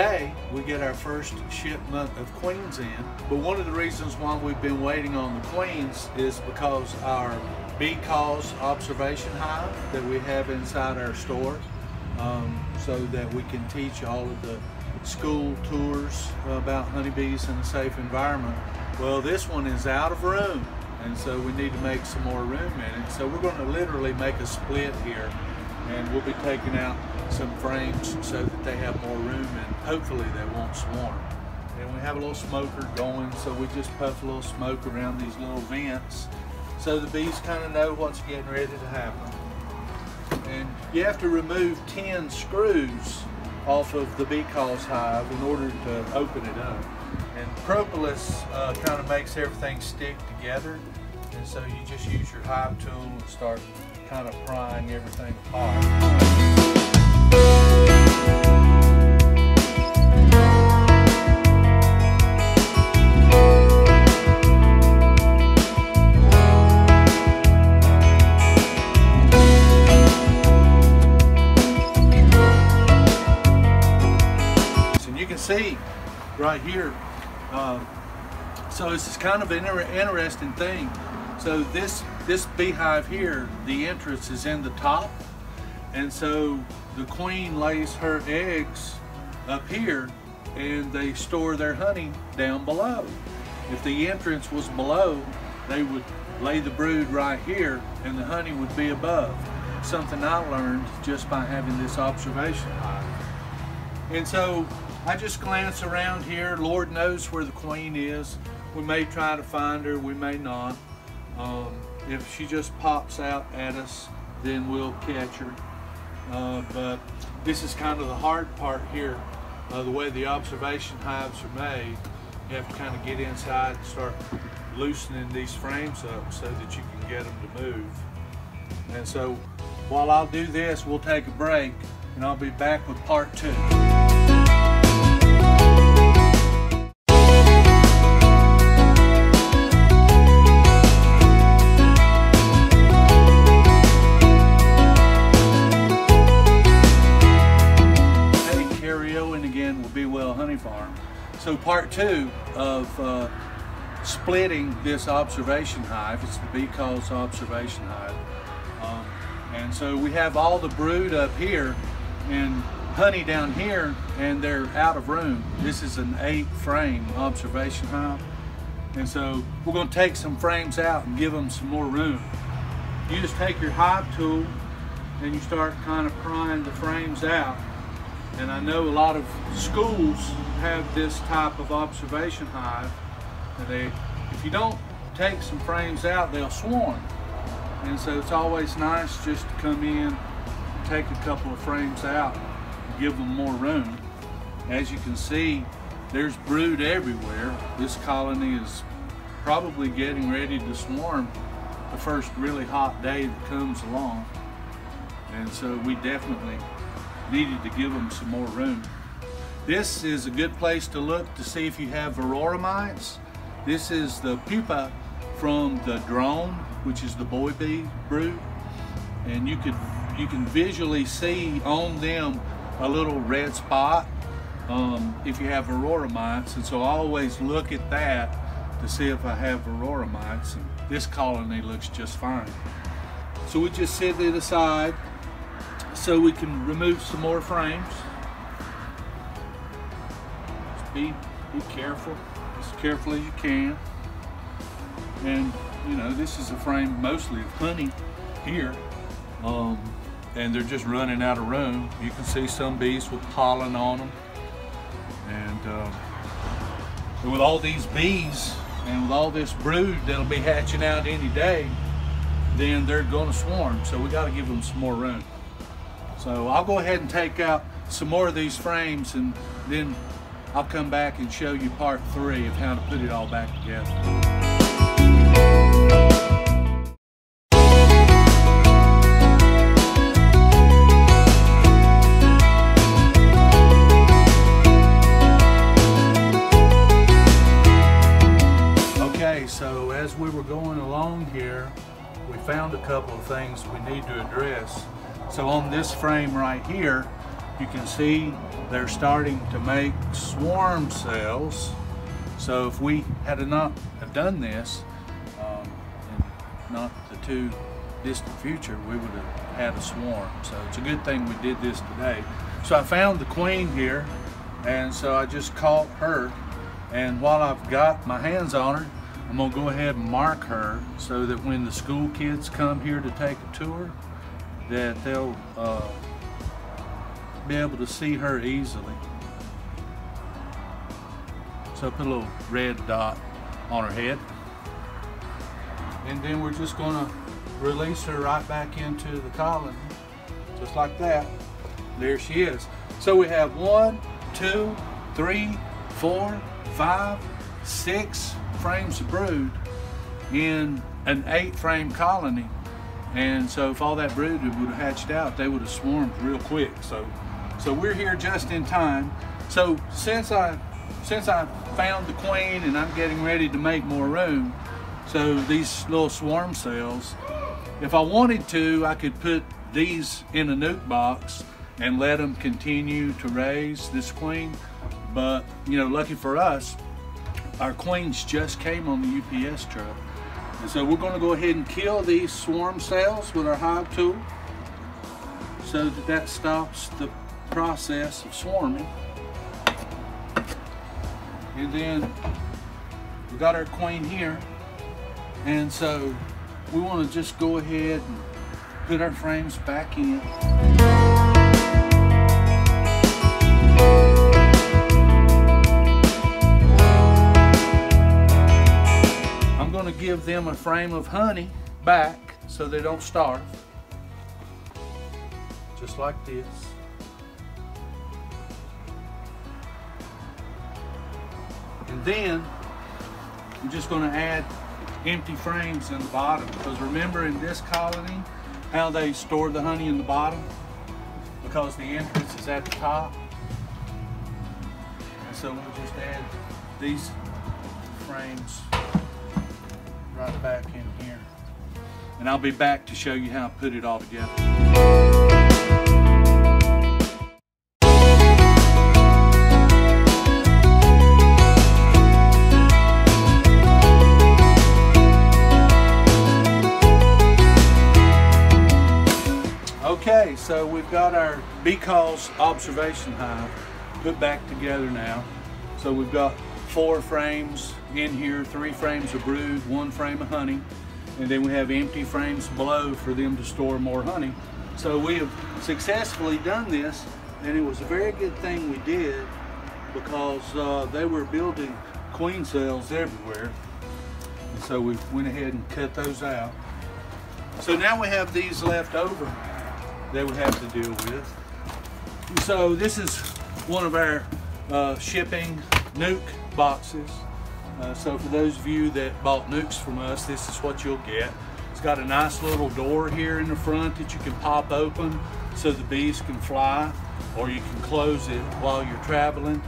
today we get our first shipment of queens in. But one of the reasons why we've been waiting on the queens is because our bee cause observation hive that we have inside our store, so that we can teach all of the school tours about honeybees in a safe environment. Well, this one is out of room, and so we need to make some more room in it. So we're going to literally make a split here, and we'll be taking out some frames so that they have more room and hopefully they won't swarm. And we have a little smoker going, so we just puff a little smoke around these little vents so the bees kind of know what's getting ready to happen. And you have to remove 10 screws off of the bee cause hive in order to open it up. And propolis kind of makes everything stick together, and so you just use your hive tool and start kind of prying everything apart. See right here, so this is kind of an interesting thing. So this beehive here, the entrance is in the top, and so the queen lays her eggs up here and they store their honey down below. If the entrance was below, they would lay the brood right here and the honey would be above. Something I learned just by having this observation hive. And so I just glance around here. Lord knows where the queen is. We may try to find her, we may not. If she just pops out at us, then we'll catch her. But this is kind of the hard part here, the way the observation hives are made. You have to kind of get inside and start loosening these frames up so that you can get them to move. And so while I'll do this, we'll take a break and I'll be back with part 2. So part 2 of splitting this observation hive, it's the bee cause observation hive. And so we have all the brood up here and honey down here, and they're out of room. This is an 8-frame observation hive. And so we're going to take some frames out and give them some more room. You just take your hive tool and you start kind of prying the frames out. And I know a lot of schools have this type of observation hive, and if you don't take some frames out, they'll swarm. And so it's always nice just to come in, take a couple of frames out, and give them more room. As you can see, there's brood everywhere. This colony is probably getting ready to swarm the first really hot day that comes along. And so we definitely needed to give them some more room. This is a good place to look to see if you have varroa mites. This is the pupa from the drone, which is the boy bee brood, and you can visually see on them a little red spot if you have varroa mites. And so I always look at that to see if I have varroa mites, and this colony looks just fine. So we just set it aside so we can remove some more frames. Just be careful, as careful as you can. And you know, this is a frame mostly of honey here, and they're just running out of room. You can see some bees with pollen on them, and with all these bees and with all this brood that'll be hatching out any day, then they're going to swarm. So we got to give them some more room. So I'll go ahead and take out some more of these frames, and then I'll come back and show you part 3 of how to put it all back together. Okay, so as we were going along here, we found a couple of things we need to address. So on this frame right here, you can see they're starting to make swarm cells. So if we had not have done this in not the too distant future, we would have had a swarm. So it's a good thing we did this today. So I found the queen here, and so I just caught her, and while I've got my hands on her, I'm gonna go ahead and mark her so that when the school kids come here to take a tour, that they'll be able to see her easily. So I put a little red dot on her head, and then we're just gonna release her right back into the colony, just like that. There she is. So we have 1, 2, 3, 4, 5, 6 frames of brood in an 8-frame colony. And so if all that brood would have hatched out, they would have swarmed real quick. So we're here just in time. So since I found the queen and I'm getting ready to make more room, so these little swarm cells, if I wanted to, I could put these in a nuke box and let them continue to raise this queen. But you know, lucky for us, our queens just came on the UPS truck. And so we're gonna go ahead and kill these swarm cells with our hive tool so that stops the process of swarming. And then we got our queen here. And so we want to just go ahead and put our frames back in. I'm going to give them a frame of honey back so they don't starve. Just like this. And then I'm just going to add empty frames in the bottom, because remember in this colony how they store the honey in the bottom, because the entrance is at the top. And so we'll just add these frames right back in here, and I'll be back to show you how to put it all together. Okay, so we've got our Beekeeping observation hive put back together now. So we've got 4 frames in here, 3 frames of brood, 1 frame of honey, and then we have empty frames below for them to store more honey. So we have successfully done this, and it was a very good thing we did, because they were building queen cells everywhere. And so we went ahead and cut those out. So now we have these left over that we have to deal with. And so this is one of our shipping nuke boxes. So for those of you that bought nukes from us, this is what you'll get. It's got a nice little door here in the front that you can pop open so the bees can fly, or you can close it while you're traveling.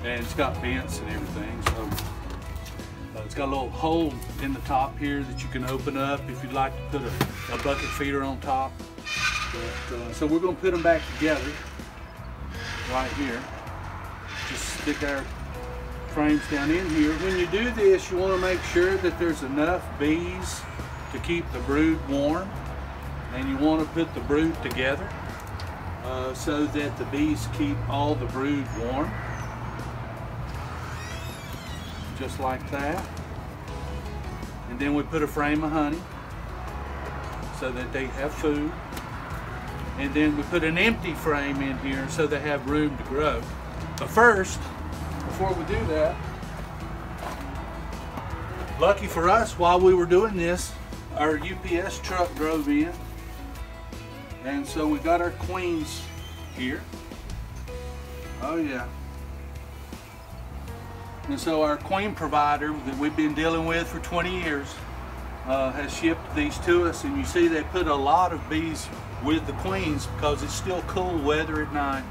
And it's got vents and everything. So it's got a little hole in the top here that you can open up if you'd like to put a bucket feeder on top. But, so we're going to put them back together right here. Just stick our frames down in here. When you do this, you want to make sure that there's enough bees to keep the brood warm, and you want to put the brood together so that the bees keep all the brood warm, just like that. And then we put a frame of honey so that they have food. And then we put an empty frame in here so they have room to grow. But first, before we do that, lucky for us, while we were doing this, our UPS truck drove in. And so we got our queens here. Oh yeah. And so our queen provider that we've been dealing with for 20 years has shipped these to us, and you see they put a lot of bees with the queens because it's still cool weather at night,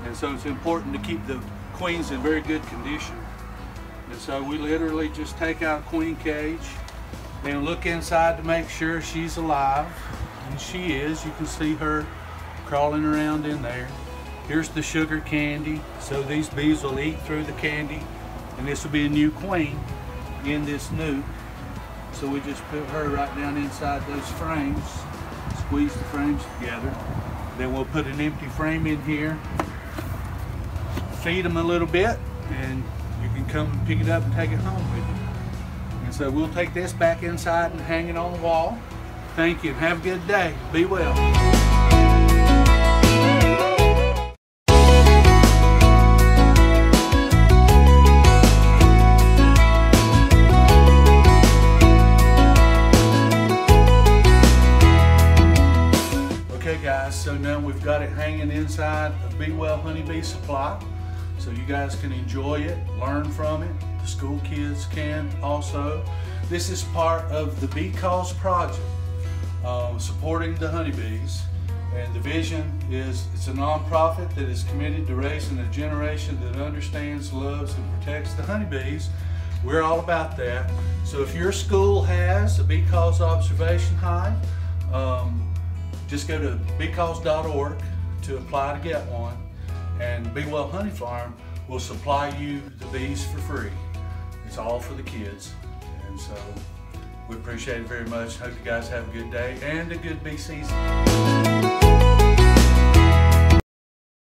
and so it's important to keep the queens in very good condition. And so we literally just take out a queen cage and look inside to make sure she's alive, and she is. You can see her crawling around in there. Here's the sugar candy. So these bees will eat through the candy, and this will be a new queen in this nuke. So we just put her right down inside those frames, squeeze the frames together. Then we'll put an empty frame in here, feed them a little bit, and you can come and pick it up and take it home with you. And so we'll take this back inside and hang it on the wall. Thank you. Have a good day. Be well. Okay guys, so now we've got it hanging inside a Be Well honeybee supply, so you guys can enjoy it, learn from it. The school kids can also. This is part of the Bee Cause project, supporting the honeybees, and the vision is it's a nonprofit that is committed to raising a generation that understands, loves, and protects the honeybees. We're all about that. So if your school has a Bee Cause observation hive, just go to beecause.org to apply to get one, and Be Well Honey Farm will supply you the bees for free. It's all for the kids, and so we appreciate it very much. Hope you guys have a good day and a good bee season.